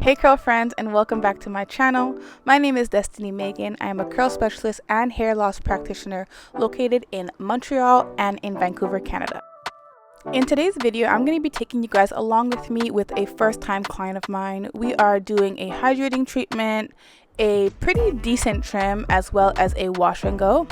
Hey curl friends, and welcome back to my channel. My name is Destiny Megan. I am a curl specialist and hair loss practitioner located in Montreal and in Vancouver, Canada. In today's video, I'm going to be taking you guys along with me with a first-time client of mine. We are doing a hydrating treatment, a pretty decent trim, as well as a wash and go.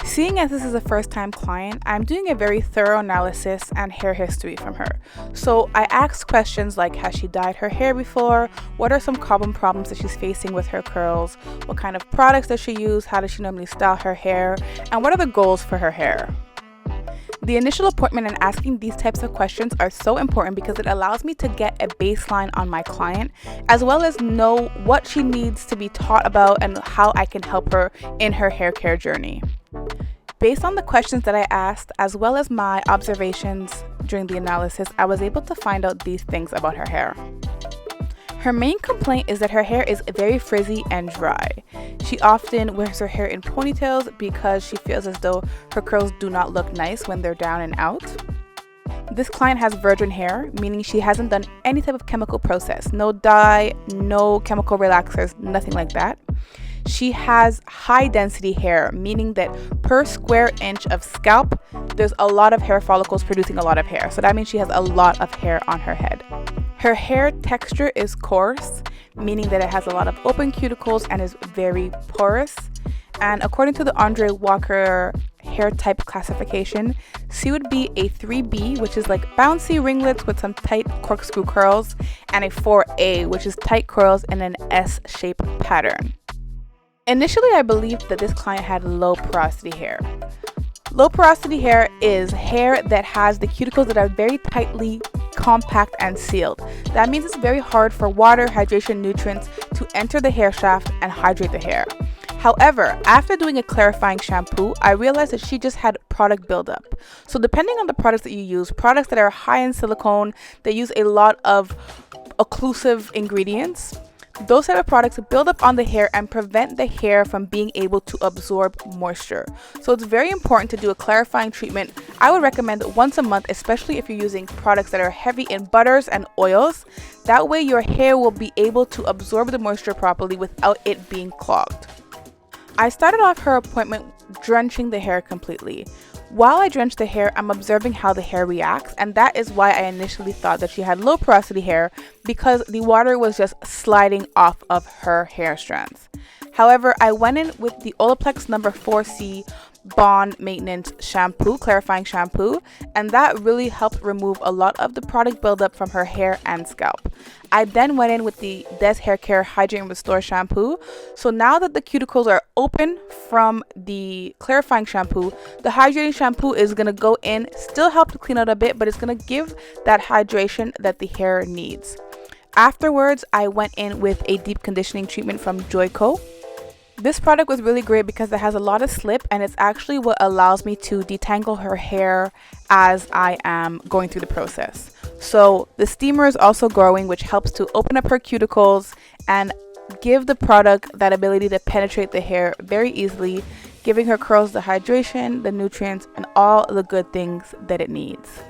Seeing as this is a first-time client, I'm doing a very thorough analysis and hair history from her. So I asked questions like, has she dyed her hair before? What are some common problems that she's facing with her curls? What kind of products does she use? How does she normally style her hair? And what are the goals for her hair? The initial appointment and asking these types of questions are so important because it allows me to get a baseline on my client, as well as know what she needs to be taught about and how I can help her in her hair care journey. Based on the questions that I asked, as well as my observations during the analysis, I was able to find out these things about her hair. Her main complaint is that her hair is very frizzy and dry. She often wears her hair in ponytails because she feels as though her curls do not look nice when they're down and out. This client has virgin hair, meaning she hasn't done any type of chemical process. No dye, no chemical relaxers, nothing like that. She has high density hair, meaning that per square inch of scalp, there's a lot of hair follicles producing a lot of hair. So that means she has a lot of hair on her head. Her hair texture is coarse, meaning that it has a lot of open cuticles and is very porous. And according to the Andre Walker hair type classification, she would be a 3B, which is like bouncy ringlets with some tight corkscrew curls, and a 4A, which is tight curls in an S-shaped pattern. Initially, I believed that this client had low porosity hair. Low porosity hair is hair that has the cuticles that are very tightly compact and sealed. That means it's very hard for water, hydration, nutrients to enter the hair shaft and hydrate the hair. However, after doing a clarifying shampoo, I realized that she just had product buildup. So depending on the products that you use, products that are high in silicone, they use a lot of occlusive ingredients. Those type of products build up on the hair and prevent the hair from being able to absorb moisture. So it's very important to do a clarifying treatment. I would recommend once a month, especially if you're using products that are heavy in butters and oils. That way your hair will be able to absorb the moisture properly without it being clogged. I started off her appointment drenching the hair completely. While I drench the hair, I'm observing how the hair reacts, and that is why I initially thought that she had low porosity hair, because the water was just sliding off of her hair strands. However, I went in with the Olaplex number 4C Bond Maintenance Shampoo, clarifying shampoo, and that really helped remove a lot of the product buildup from her hair and scalp. I then went in with the Des Hair Care Hydrate and Restore shampoo. So now that the cuticles are open from the clarifying shampoo, the hydrating shampoo is going to go in, still help to clean out a bit, but it's going to give that hydration that the hair needs. Afterwards, I went in with a deep conditioning treatment from Joico. This product was really great because it has a lot of slip, and it's actually what allows me to detangle her hair as I am going through the process. So the steamer is also growing, which helps to open up her cuticles and give the product that ability to penetrate the hair very easily, giving her curls the hydration, the nutrients, and all the good things that it needs.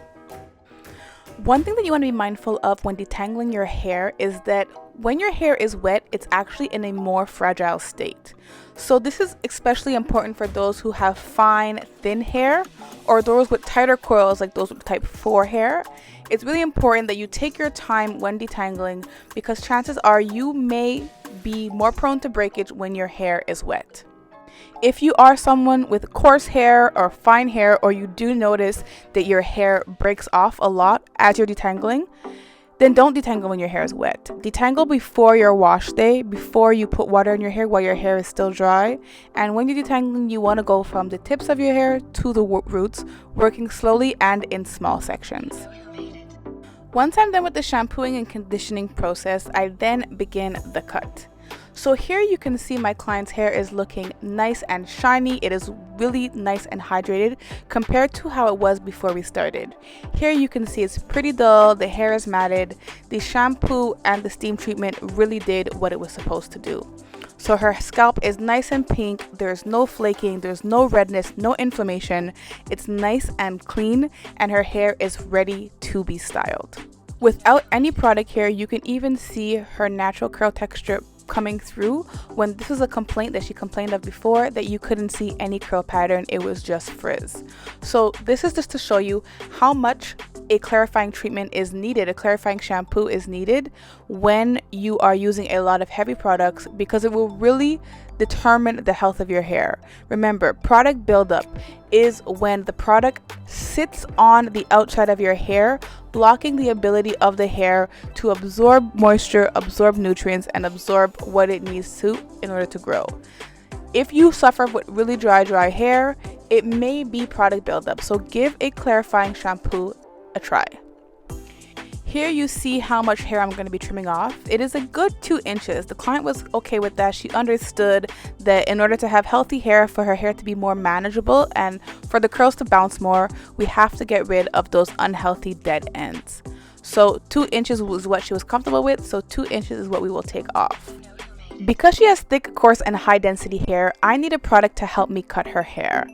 One thing that you want to be mindful of when detangling your hair is that when your hair is wet, it's actually in a more fragile state. So this is especially important for those who have fine, thin hair, or those with tighter coils like those with type 4 hair. It's really important that you take your time when detangling, because chances are you may be more prone to breakage when your hair is wet. If you are someone with coarse hair or fine hair, or you do notice that your hair breaks off a lot as you're detangling, then don't detangle when your hair is wet. Detangle before your wash day, before you put water in your hair while your hair is still dry. And when you're detangling, you want to go from the tips of your hair to the roots, working slowly and in small sections. Once I'm done with the shampooing and conditioning process, I then begin the cut. So here you can see my client's hair is looking nice and shiny. It is really nice and hydrated compared to how it was before we started. Here you can see it's pretty dull, the hair is matted. The shampoo and the steam treatment really did what it was supposed to do. So her scalp is nice and pink, there's no flaking, there's no redness, no inflammation. It's nice and clean, and her hair is ready to be styled. Without any product here, you can even see her natural curl texture coming through, when this is a complaint that she complained of before, that you couldn't see any curl pattern, it was just frizz. So this is just to show you how much a clarifying treatment is needed, a clarifying shampoo is needed when you are using a lot of heavy products, because it will really determine the health of your hair. Remember, product buildup is when the product sits on the outside of your hair, blocking the ability of the hair to absorb moisture, absorb nutrients, and absorb what it needs to in order to grow. If you suffer with really dry hair, it may be product buildup, so give a clarifying shampoo a try. Here you see how much hair I'm going to be trimming off. It is a good 2 inches. The client was okay with that. She understood that in order to have healthy hair, for her hair to be more manageable and for the curls to bounce more, we have to get rid of those unhealthy dead ends. So 2 inches was what she was comfortable with, so 2 inches is what we will take off. Because she has thick, coarse, and high density hair, I need a product to help me cut her hair.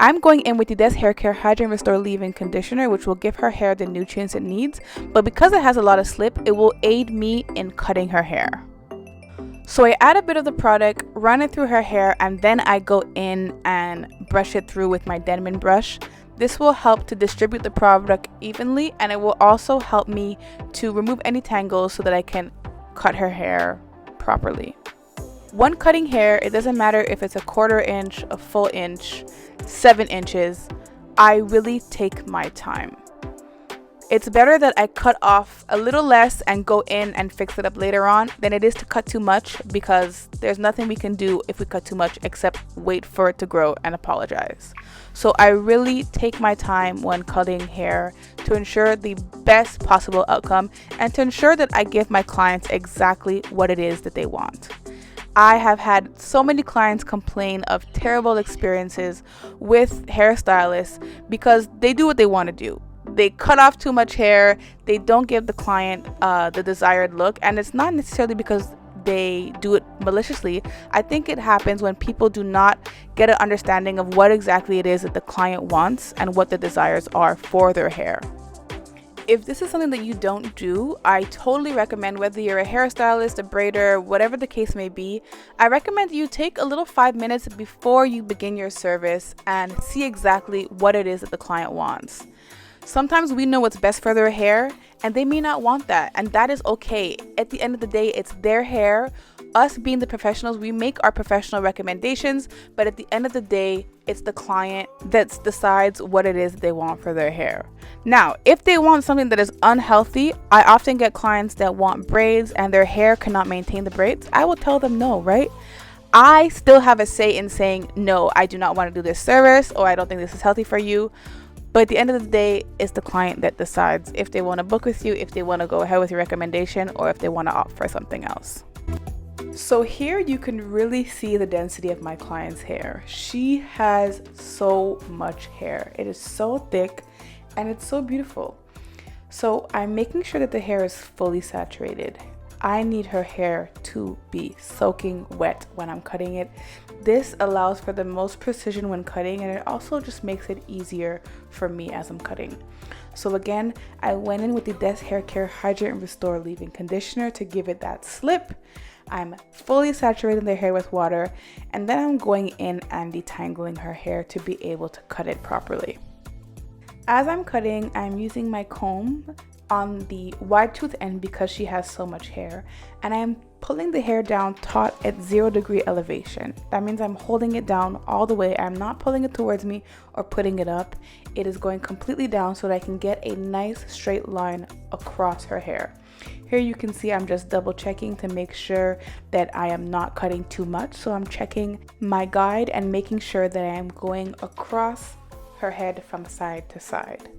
I'm going in with the Des Hair Care Hydrate Restore Leave-In Conditioner, which will give her hair the nutrients it needs, but because it has a lot of slip, it will aid me in cutting her hair. So I add a bit of the product, run it through her hair, and then I go in and brush it through with my Denman brush. This will help to distribute the product evenly, and it will also help me to remove any tangles so that I can cut her hair properly. When cutting hair, it doesn't matter if it's a 1/4 inch, a full inch, 7 inches, I really take my time. It's better that I cut off a little less and go in and fix it up later on than it is to cut too much, because there's nothing we can do if we cut too much except wait for it to grow and apologize. So I really take my time when cutting hair to ensure the best possible outcome and to ensure that I give my clients exactly what it is that they want. I have had so many clients complain of terrible experiences with hairstylists because they do what they want to do. They cut off too much hair, they don't give the client the desired look, and it's not necessarily because they do it maliciously. I think it happens when people do not get an understanding of what exactly it is that the client wants and what the desires are for their hair. If this is something that you don't do, I totally recommend, whether you're a hairstylist, a braider, whatever the case may be, I recommend you take a little 5 minutes before you begin your service and see exactly what it is that the client wants. Sometimes we know what's best for their hair and they may not want that, and that is okay. At the end of the day, it's their hair. Us being the professionals, we make our professional recommendations, but at the end of the day, it's the client that decides what it is they want for their hair. Now, if they want something that is unhealthy, I often get clients that want braids and their hair cannot maintain the braids. I will tell them no, right? I still have a say in saying, no, I do not want to do this service, or I don't think this is healthy for you. But at the end of the day, it's the client that decides if they want to book with you, if they want to go ahead with your recommendation, or if they want to opt for something else. So here you can really see the density of my client's hair. She has so much hair. It is so thick and it's so beautiful. So I'm making sure that the hair is fully saturated. I need her hair to be soaking wet when I'm cutting it. This allows for the most precision when cutting, and it also just makes it easier for me as I'm cutting. So again, I went in with the Des Hair Care Hydrate and Restore Leave-In Conditioner to give it that slip. I'm fully saturating the hair with water, and then I'm going in and detangling her hair to be able to cut it properly. As I'm cutting, I'm using my comb on the wide tooth end because she has so much hair, and I'm pulling the hair down taut at 0-degree elevation. That means I'm holding it down all the way. I'm not pulling it towards me or putting it up. It is going completely down so that I can get a nice straight line across her hair. Here you can see I'm just double checking to make sure that I am not cutting too much. So I'm checking my guide and making sure that I am going across her head from side to side.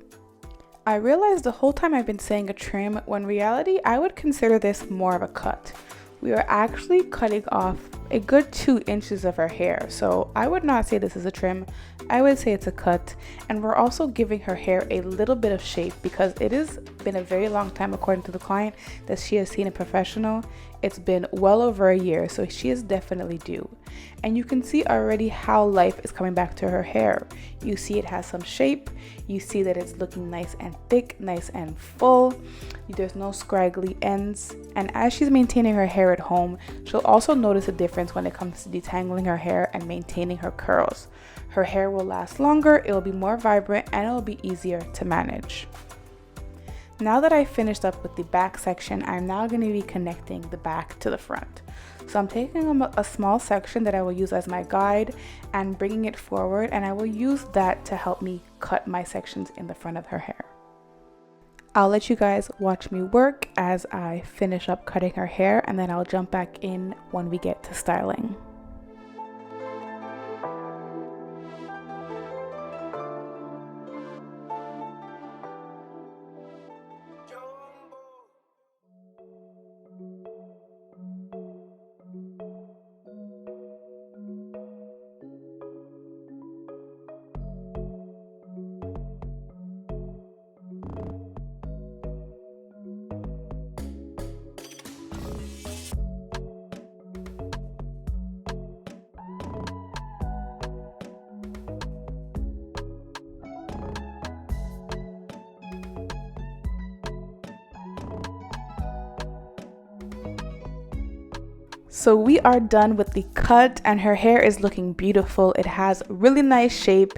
I realized the whole time I've been saying a trim, when in reality I would consider this more of a cut. We are actually cutting off a good 2 inches of her hair. So I would not say this is a trim, I would say it's a cut. And we're also giving her hair a little bit of shape because it has been a very long time, according to the client, that she has seen a professional. It's been well over a year, so she is definitely due. And you can see already how life is coming back to her hair. You see it has some shape, you see that it's looking nice and thick, nice and full. There's no scraggly ends. And as she's maintaining her hair at home, she'll also notice a difference when it comes to detangling her hair and maintaining her curls. Her hair will last longer, it will be more vibrant, and it will be easier to manage. Now that I finished up with the back section, I'm now going to be connecting the back to the front. So I'm taking a small section that I will use as my guide and bringing it forward, and I will use that to help me cut my sections in the front of her hair. I'll let you guys watch me work as I finish up cutting her hair, and then I'll jump back in when we get to styling. So we are done with the cut and her hair is looking beautiful. It has really nice shape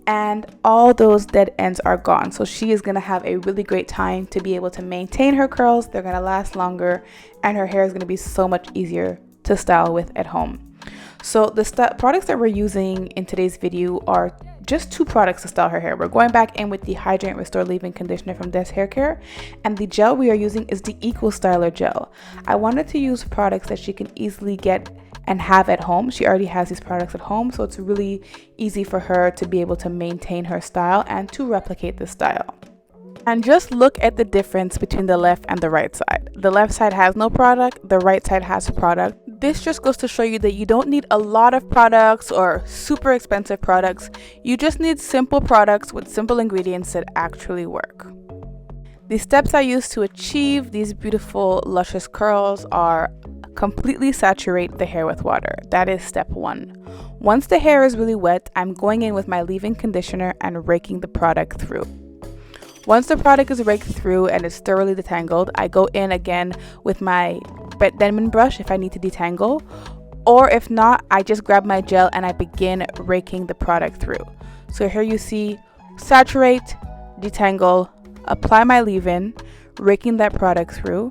and all those dead ends are gone. So she is going to have a really great time to be able to maintain her curls. They're going to last longer and her hair is going to be so much easier to style with at home. So the products that we're using in today's video are just 2 products to style her hair. We're going back in with the Hydrate Restore Leave-In Conditioner from Des Hair Care, and the gel we are using is the Eco Styler Gel. I wanted to use products that she can easily get and have at home. She already has these products at home, so it's really easy for her to be able to maintain her style and to replicate the style. And just look at the difference between the left and the right side. The left side has no product, the right side has product. This just goes to show you that you don't need a lot of products or super expensive products. You just need simple products with simple ingredients that actually work. The steps I use to achieve these beautiful luscious curls are completely saturate the hair with water. That is step 1. Once the hair is really wet, I'm going in with my leave-in conditioner and raking the product through. Once the product is raked through and it's thoroughly detangled, I go in again with my Denman brush if I need to detangle, or if not, I just grab my gel and I begin raking the product through. So here you see saturate, detangle, apply my leave-in, raking that product through.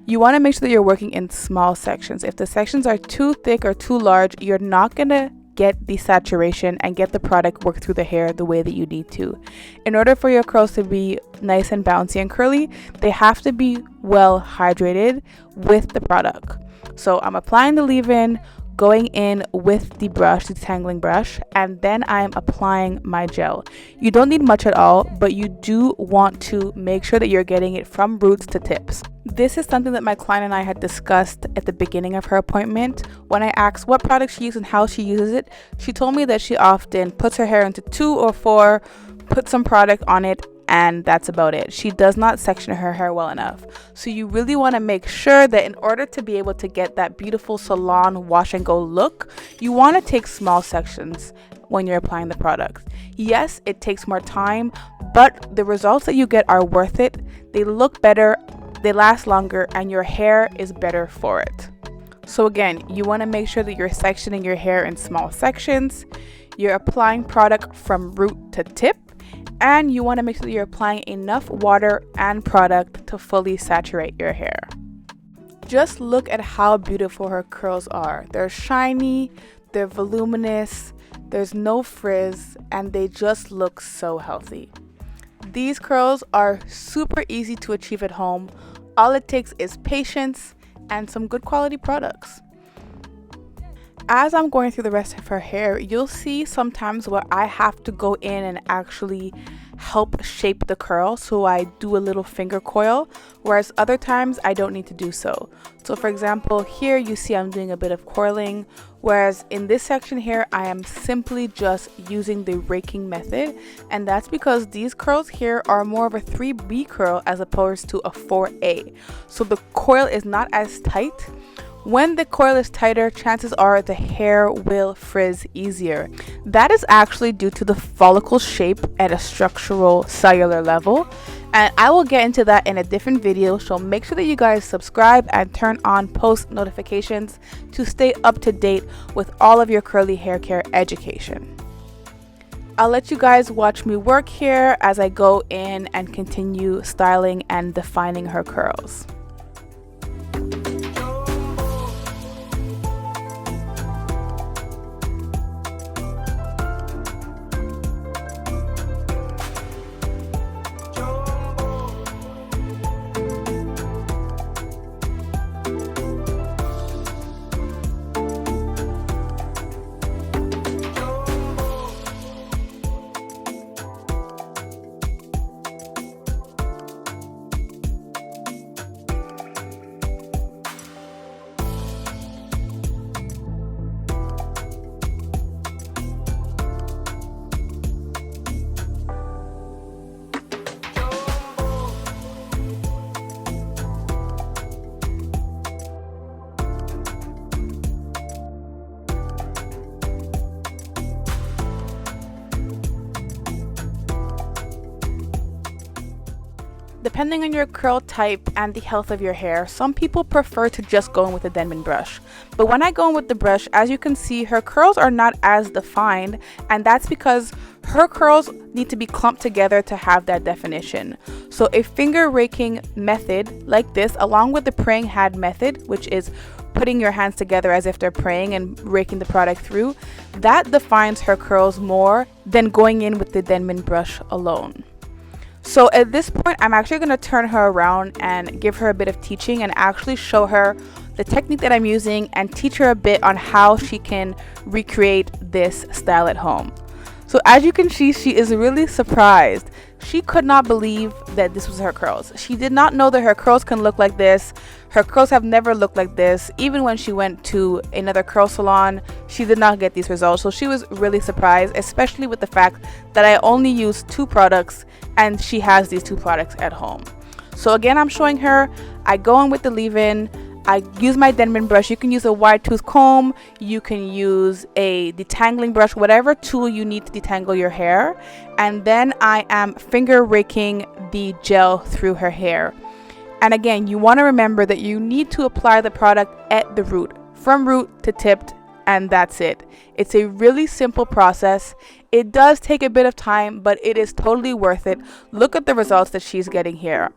You want to make sure that you're working in small sections. If the sections are too thick or too large, you're not going to get the saturation and get the product work through the hair the way that you need to. In order for your curls to be nice and bouncy and curly, they have to be well hydrated with the product. So I'm applying the leave-in, going in with the brush, the detangling brush, and then I'm applying my gel. You don't need much at all, but you do want to make sure that you're getting it from roots to tips. This is something that my client and I had discussed at the beginning of her appointment. When I asked what product she uses and how she uses it, she told me that she often puts her hair into 2 or 4, puts some product on it, and that's about it. She does not section her hair well enough. So you really want to make sure that in order to be able to get that beautiful salon wash and go look, you want to take small sections when you're applying the product. Yes, it takes more time, but the results that you get are worth it. They look better, they last longer, and your hair is better for it. So again, you want to make sure that you're sectioning your hair in small sections, you're applying product from root to tip, and you want to make sure that you're applying enough water and product to fully saturate your hair. Just look at how beautiful her curls are. They're shiny, they're voluminous, there's no frizz, and they just look so healthy. These curls are super easy to achieve at home. All it takes is patience and some good quality products. as I'm going through the rest of her hair, you'll see sometimes where I have to go in and actually help shape the curl, so I do a little finger coil, whereas other times I don't need to do so. So for example, here you see I'm doing a bit of coiling, whereas in this section here I am simply just using the raking method, and that's because these curls here are more of a 3B curl as opposed to a 4A, so the coil is not as tight. When the coil is tighter, chances are the hair will frizz easier. That is actually due to the follicle shape at a structural cellular level, and I will get into that in a different video, so make sure that you guys subscribe and turn on post notifications to stay up to date with all of your curly hair care education. I'll let you guys watch me work here as I go in and continue styling and defining her curls. Depending on your curl type and the health of your hair, some people prefer to just go in with a Denman brush. But when I go in with the brush, as you can see, her curls are not as defined, and that's because her curls need to be clumped together to have that definition. So a finger raking method like this, along with the praying hand method, which is putting your hands together as if they're praying and raking the product through, that defines her curls more than going in with the Denman brush alone. So at this point, I'm actually going to turn her around and give her a bit of teaching and actually show her the technique that I'm using and teach her a bit on how she can recreate this style at home. So as you can see, she is really surprised. She could not believe that this was her curls. She did not know that her curls can look like this. Her curls have never looked like this. Even when she went to another curl salon, she did not get these results. So she was really surprised, especially with the fact that I only use 2 products and she has these 2 products at home. So again, I'm showing her, I go in with the leave-in, I use my Denman brush. You can use a wide tooth comb, you can use a detangling brush, whatever tool you need to detangle your hair. And then I am finger raking the gel through her hair. And again, you want to remember that you need to apply the product at the root, from root to tipped, and that's it. It's a really simple process. It does take a bit of time, but it is totally worth it. Look at the results that she's getting here.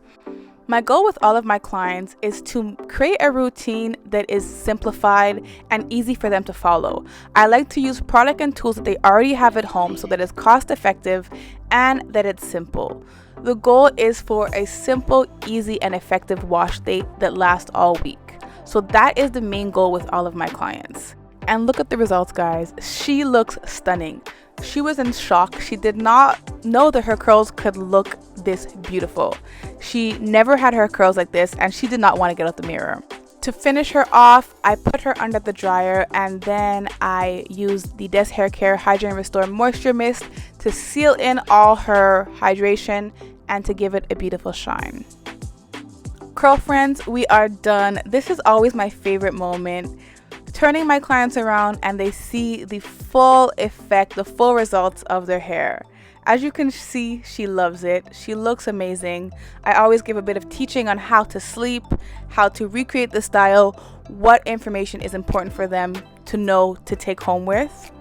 My goal with all of my clients is to create a routine that is simplified and easy for them to follow. I like to use product and tools that they already have at home so that it's cost effective and that it's simple. The goal is for a simple, easy, and effective wash date that lasts all week. So that is the main goal with all of my clients. And look at the results, guys. She looks stunning. She was in shock. She did not know that her curls could look this beautiful. She never had her curls like this, and she did not want to get out the mirror. To finish her off, I put her under the dryer, and then I used the Des Hair Care Hydrate and Restore Moisture Mist to seal in all her hydration and to give it a beautiful shine. Curl friends, we are done. This is always my favorite moment. Turning my clients around and they see the full effect, the full results of their hair. As you can see, she loves it. She looks amazing. I always give a bit of teaching on how to sleep, how to recreate the style, what information is important for them to know to take home with.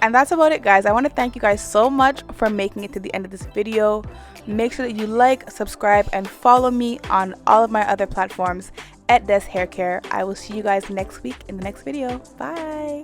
And that's about it, guys. I want to thank you guys so much for making it to the end of this video. Make sure that you like, subscribe, and follow me on all of my other platforms at Des Hair Care. I will see you guys next week in the next video. Bye.